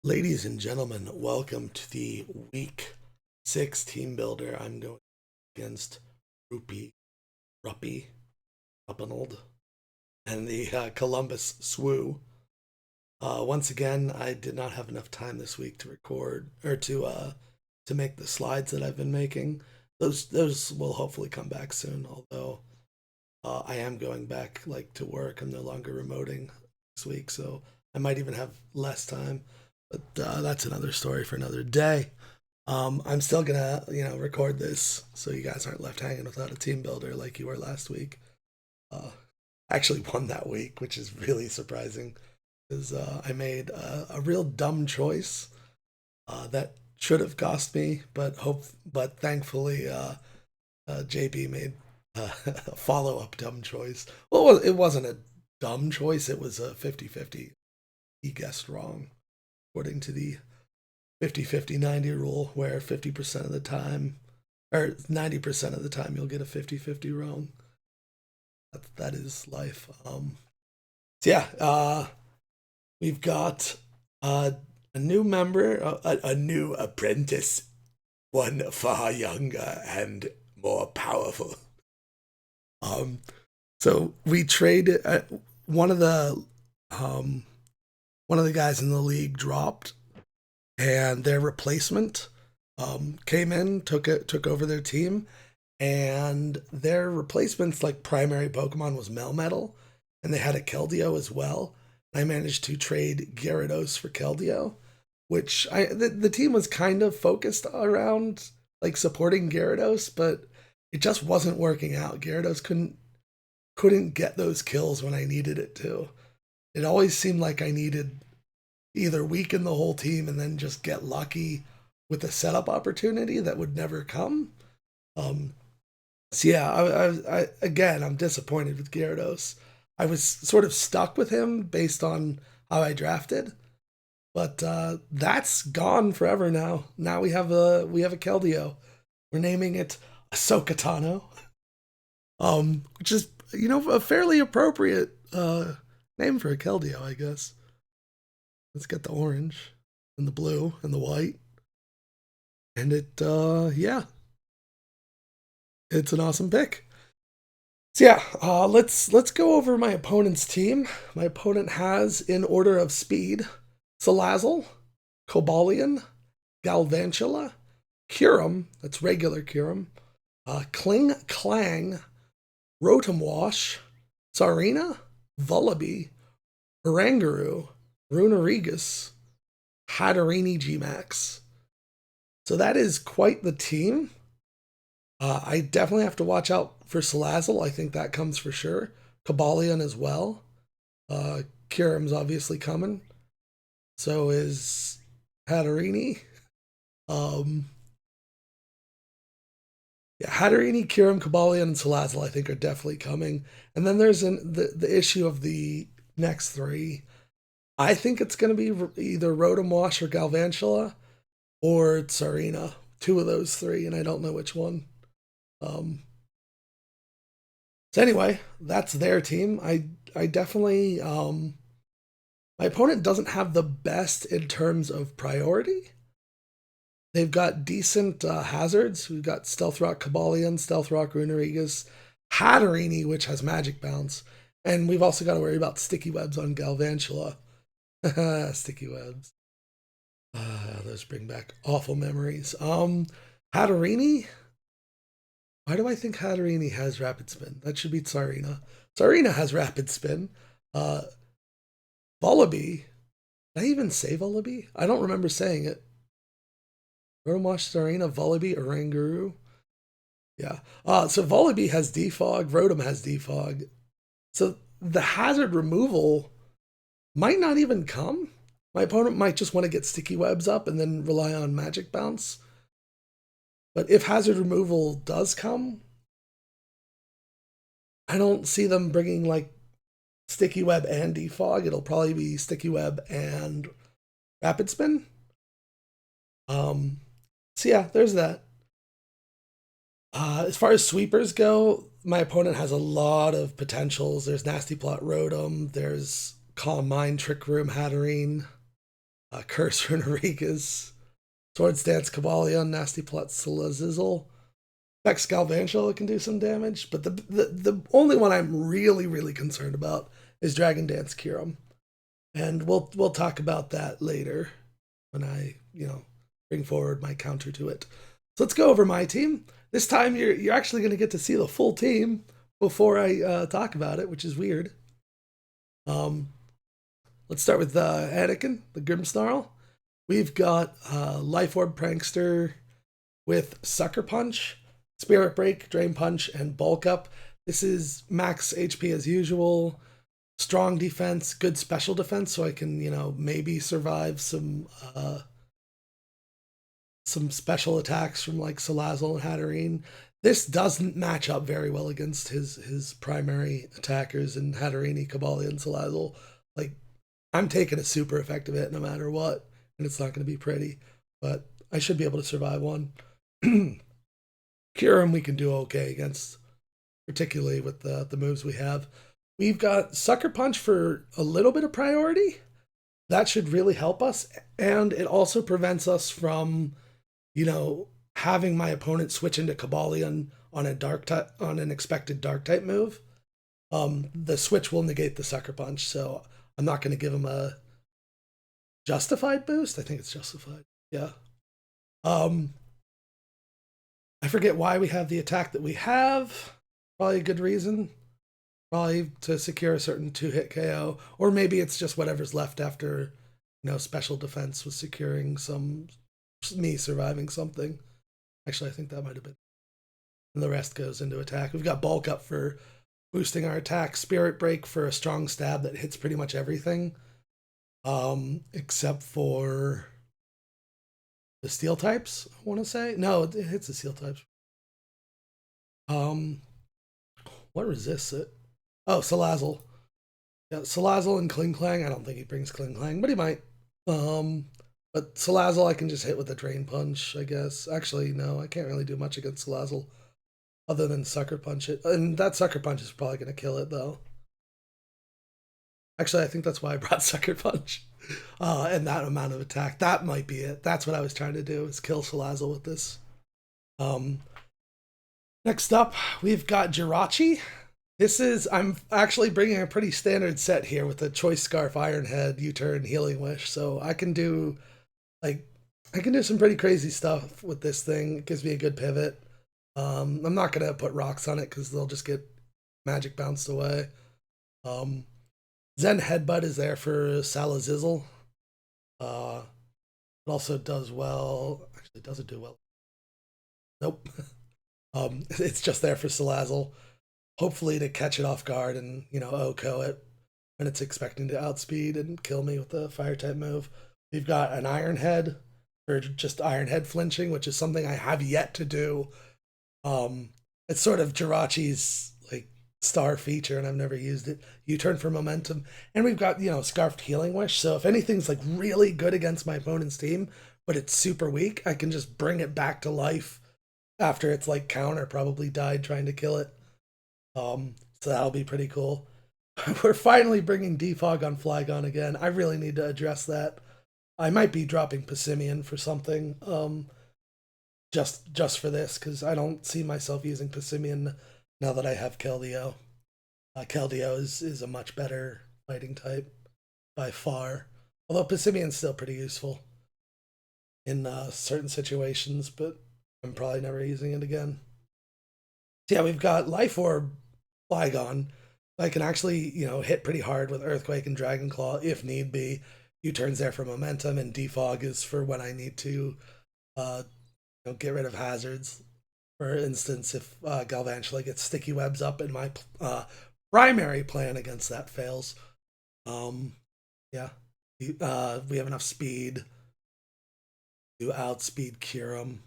Ladies and gentlemen, welcome to the week 6 team builder. I'm going against Ruppy, Uppinold, and the Columbus Swoo. Once again, I did not have enough time this week to record or to make the slides that I've been making. Those will hopefully come back soon. Although I am going back to work. I'm no longer remoting this week, so I might even have less time. But that's another story for another day. I'm still gonna, record this so you guys aren't left hanging without a team builder like you were last week. Uh, I actually won that week, which is really surprising because I made a real dumb choice that should have cost me, but thankfully JB made a follow up dumb choice. Well, it wasn't a dumb choice; it was a 50-50. He guessed wrong according to the 50-50-90 rule, where 50% of the time, or 90% of the time, you'll get a 50-50 wrong. That is life. So yeah, we've got a new member, a new apprentice, one far younger and more powerful. Um, so we traded one of the um, one of the guys in the league dropped, and their replacement came in, took over their team, and their replacement's primary Pokemon was Melmetal, and they had a Keldeo as well. I managed to trade Gyarados for Keldeo, which the team was kind of focused around supporting Gyarados, but it just wasn't working out. Gyarados couldn't get those kills when I needed it to. It always seemed like I needed either weaken the whole team and then just get lucky with a setup opportunity that would never come. Um, so yeah, again, I'm disappointed with Gyarados. I was sort of stuck with him based on how I drafted, but that's gone forever now. Now we have a Keldeo. We're naming it Ahsoka Tano, which is a fairly appropriate name for a Keldeo, I guess. Let's get the orange and the blue and the white. And yeah, it's an awesome pick. So yeah, let's go over my opponent's team. My opponent has, in order of speed, Salazzle, Cobalion, Galvantula, Kyurem, that's regular Kyurem, Kling Clang, Rotom Wash, Tsarina, Vullaby, Oranguru, Runerigus, Hatterini Gmax. So that is quite the team. I definitely have to watch out for Salazzle. I think that comes for sure. Cobalion as well. Kyurem's obviously coming. So is Hatterini. Yeah, Hatterini, Kyurem, Cobalion, and Salazzle I think are definitely coming. And then there's the issue of the next three. I think it's going to be either Rotom Wash or Galvantula or Tsarina. Two of those three, and I don't know which one. So anyway, that's their team. I definitely my opponent doesn't have the best in terms of priority. They've got decent hazards. We've got Stealth Rock Cobalion, Stealth Rock Runerigus, Hatterini, which has Magic Bounce, and we've also got to worry about Sticky Webs on Galvantula. Sticky Webs. Those bring back awful memories. Hatterini. Why do I think Hatterini has Rapid Spin? That should be Tsarina. Tsarina has Rapid Spin. Vullaby. Did I even say Vullaby? I don't remember saying it. Rotomosh, Tsarina, Vullaby, Oranguru. Yeah. So Vullaby has Defog. Rotom has Defog. So the hazard removal might not even come. My opponent might just want to get Sticky Webs up and then rely on Magic Bounce. But if hazard removal does come, I don't see them bringing Sticky Web and Defog. It'll probably be Sticky Web and Rapid Spin. So yeah, there's that. As far as sweepers go, my opponent has a lot of potentials. There's Nasty Plot Rotom. There's Calm Mind, Trick Room, Hatterene. Curse for Enriquez, Swords Dance Cobalion, Nasty Plot Salazizzle. Vex Galvantula can do some damage, but the only one I'm really concerned about is Dragon Dance Kyurem. And we'll talk about that later when I, bring forward my counter to it. So let's go over my team. This time you're actually going to get to see the full team before I talk about it, which is weird. Let's start with Anakin, the Grimmsnarl. We've got Life Orb Prankster with Sucker Punch, Spirit Break, Drain Punch, and Bulk Up. This is max HP as usual, strong defense, good special defense, so I can, maybe survive some special attacks from like Salazzle and Hatterene. This doesn't match up very well against his primary attackers in Hatterene, Cobalion, and Salazzle. Like, I'm taking a super effective hit no matter what, and it's not going to be pretty, but I should be able to survive one. Kyurem we can do okay against, particularly with the moves we have. We've got Sucker Punch for a little bit of priority. That should really help us, and it also prevents us from, having my opponent switch into Cobalion on an expected dark type move. The switch will negate the Sucker Punch, so I'm not going to give him a justified boost. I think it's justified. Yeah. I forget why we have the attack that we have. Probably a good reason. Probably to secure a certain 2-hit KO. Or maybe it's just whatever's left after, special defense was securing me surviving something. Actually, I think that might have been. And the rest goes into attack. We've got Bulk Up for boosting our attack. Spirit Break for a strong stab that hits pretty much everything. Except for the steel types, I want to say. No, it hits the steel types. What resists it? Oh, Salazzle. Yeah, Salazzle and Kling Clang. I don't think he brings Kling Clang, but he might. But Salazzle I can just hit with a Drain Punch, I guess. Actually, no, I can't really do much against Salazzle other than Sucker Punch it. And that Sucker Punch is probably going to kill it, though. Actually, I think that's why I brought Sucker Punch. And that amount of attack. That might be it. That's what I was trying to do, is kill Salazzle with this. Next up, we've got Jirachi. I'm actually bringing a pretty standard set here with a Choice Scarf, Iron Head, U-Turn, Healing Wish. So I can do some pretty crazy stuff with this thing. It gives me a good pivot. I'm not going to put rocks on it because they'll just get magic bounced away. Zen Headbutt is there for Salazizzle. It also does well. Actually, it doesn't do well. Nope. It's just there for Salazzle. Hopefully to catch it off guard and, OHKO it when it's expecting to outspeed and kill me with a fire type move. We've got an Iron Head for just Iron Head flinching, which is something I have yet to do. It's sort of Jirachi's like star feature, and I've never used it. U-turn for momentum. And we've got, Scarfed Healing Wish. So if anything's like really good against my opponent's team, but it's super weak, I can just bring it back to life after it's like counter probably died trying to kill it. So that'll be pretty cool. We're finally bringing Defog on Flygon again. I really need to address that. I might be dropping Passimian for something, just for this, because I don't see myself using Passimian now that I have Keldeo. Keldeo is a much better fighting type by far. Although Passimian's still pretty useful in certain situations, but I'm probably never using it again. So yeah, we've got Life Orb Flygon. I can actually, hit pretty hard with Earthquake and Dragon Claw if need be. U-turn's there for momentum, and Defog is for when I need to get rid of hazards. For instance, if Galvantula gets Sticky Webs up and my primary plan against that fails. Yeah. We have enough speed to outspeed Kyurem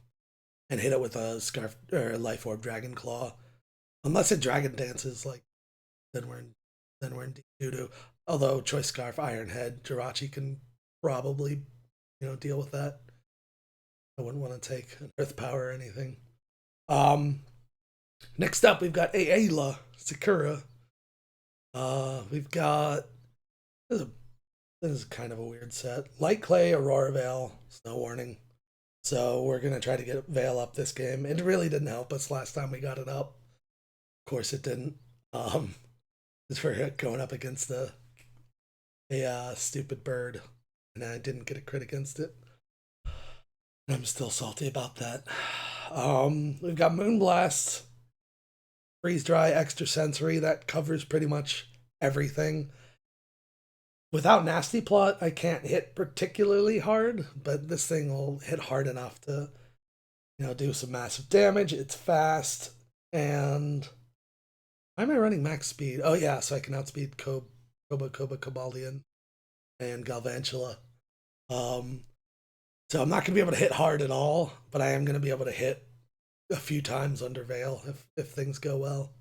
and hit it with a Scarf or Life Orb Dragon Claw. Unless it Dragon Dances, then we're in deep doo-doo. Although Choice Scarf, Iron Head, Jirachi can probably, deal with that. I wouldn't want to take an Earth Power or anything. Next up, we've got Ayla Sakura. We've got This is kind of a weird set. Light Clay, Aurora Veil, Snow Warning. So we're going to try to get Veil up this game. It really didn't help us last time we got it up. Of course it didn't. Because we're going up against a stupid bird. And I didn't get a crit against it. I'm still salty about that. We've got Moonblast, Freeze Dry, Extra Sensory. That covers pretty much everything. Without Nasty Plot, I can't hit particularly hard, but this thing will hit hard enough to, do some massive damage. It's fast, and why am I running max speed? Oh yeah, so I can outspeed Koba, Cobalion, and Galvantula. So I'm not going to be able to hit hard at all, but I am going to be able to hit a few times under Veil if things go well.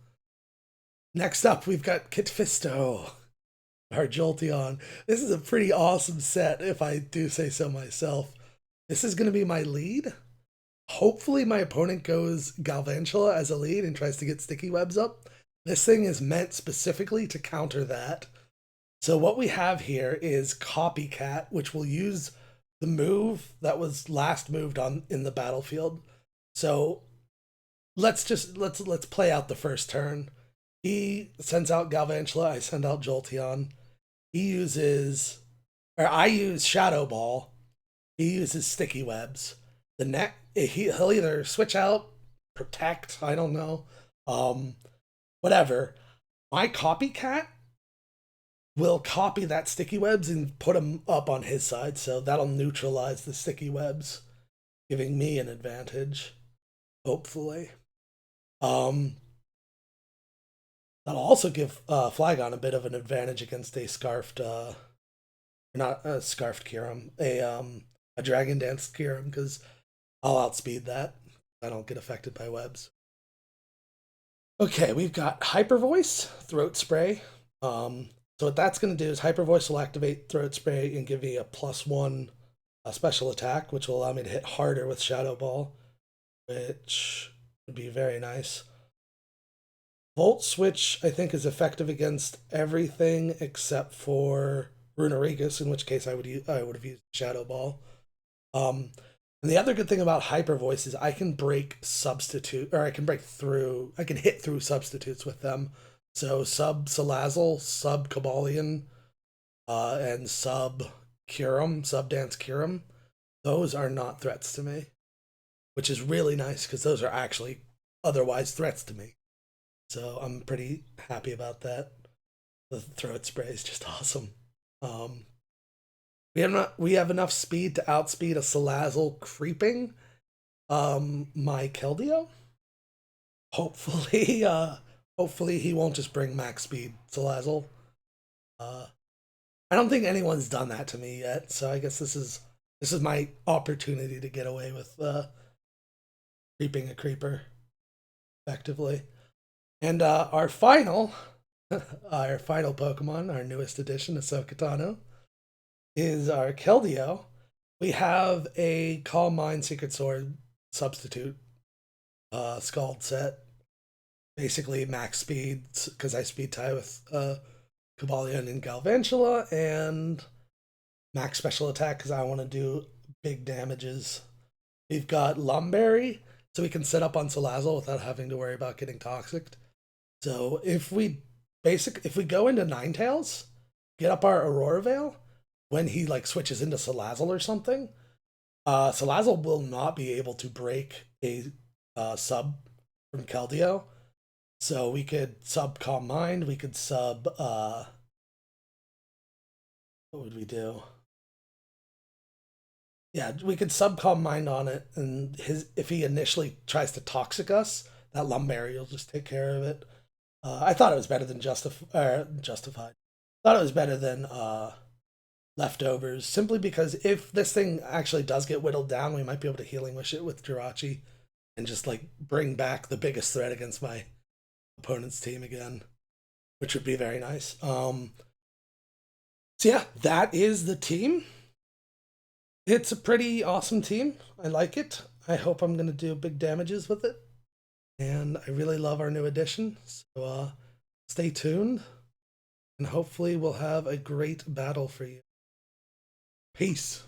Next up, we've got Kitfisto, our Jolteon. This is a pretty awesome set, if I do say so myself. This is going to be my lead. Hopefully my opponent goes Galvantula as a lead and tries to get Sticky Webs up. This thing is meant specifically to counter that. So what we have here is Copycat, which will use the move that was last moved on in the battlefield. So let's play out the first turn. He sends out Galvantula, I send out Jolteon. I use Shadow Ball. He uses Sticky Webs. He'll either switch out, protect, I don't know. Whatever. My Copycat will copy that Sticky Webs and put them up on his side, so that'll neutralize the Sticky Webs, giving me an advantage, hopefully. That'll also give Flygon a bit of an advantage against a scarfed, not a scarfed Kyurem, a Dragon Dance Kyurem, because I'll outspeed that. I don't get affected by webs. Okay, we've got Hyper Voice, Throat Spray. So what that's going to do is Hyper Voice will activate Throat Spray and give me a +1 special attack, which will allow me to hit harder with Shadow Ball, which would be very nice. Volt Switch, I think, is effective against everything except for Runerigus, in which case I would have used Shadow Ball. And the other good thing about Hyper Voice is I can hit through substitutes with them. So sub Salazzle, sub Cobalion, and sub Kyurem, sub Dance Kyurem, those are not threats to me, which is really nice because those are actually otherwise threats to me. So I'm pretty happy about that. The Throat Spray is just awesome. We have enough speed to outspeed a Salazzle creeping my Keldeo. Hopefully he won't just bring max speed Salazzle. I don't think anyone's done that to me yet, so I guess this is my opportunity to get away with creeping a creeper effectively. And our final Pokemon, our newest addition, Ahsoka Tano, is our Keldeo. We have a Calm Mind Secret Sword substitute Scald set. Basically max speed, because I speed tie with Cobalion and Galvantula, and max special attack because I want to do big damages. We've got Lumberry, so we can set up on Salazzle without having to worry about getting toxic. So if we go into Ninetales, get up our Aurora Veil, when he switches into Salazzle or something, Salazzle will not be able to break a sub from Keldeo. So we could sub Calm Mind, we could sub what would we do? Yeah, we could sub Calm Mind on it, and if he initially tries to toxic us, that Lumberry will just take care of it. I thought it was better than Justified. Thought it was better than Leftovers, simply because if this thing actually does get whittled down, we might be able to Healing Wish it with Jirachi and just bring back the biggest threat against my opponent's team again, which would be very nice. So yeah, that is the team. It's a pretty awesome team. I like it. I hope I'm going to do big damages with it. And I really love our new addition. So stay tuned. And hopefully we'll have a great battle for you. Peace.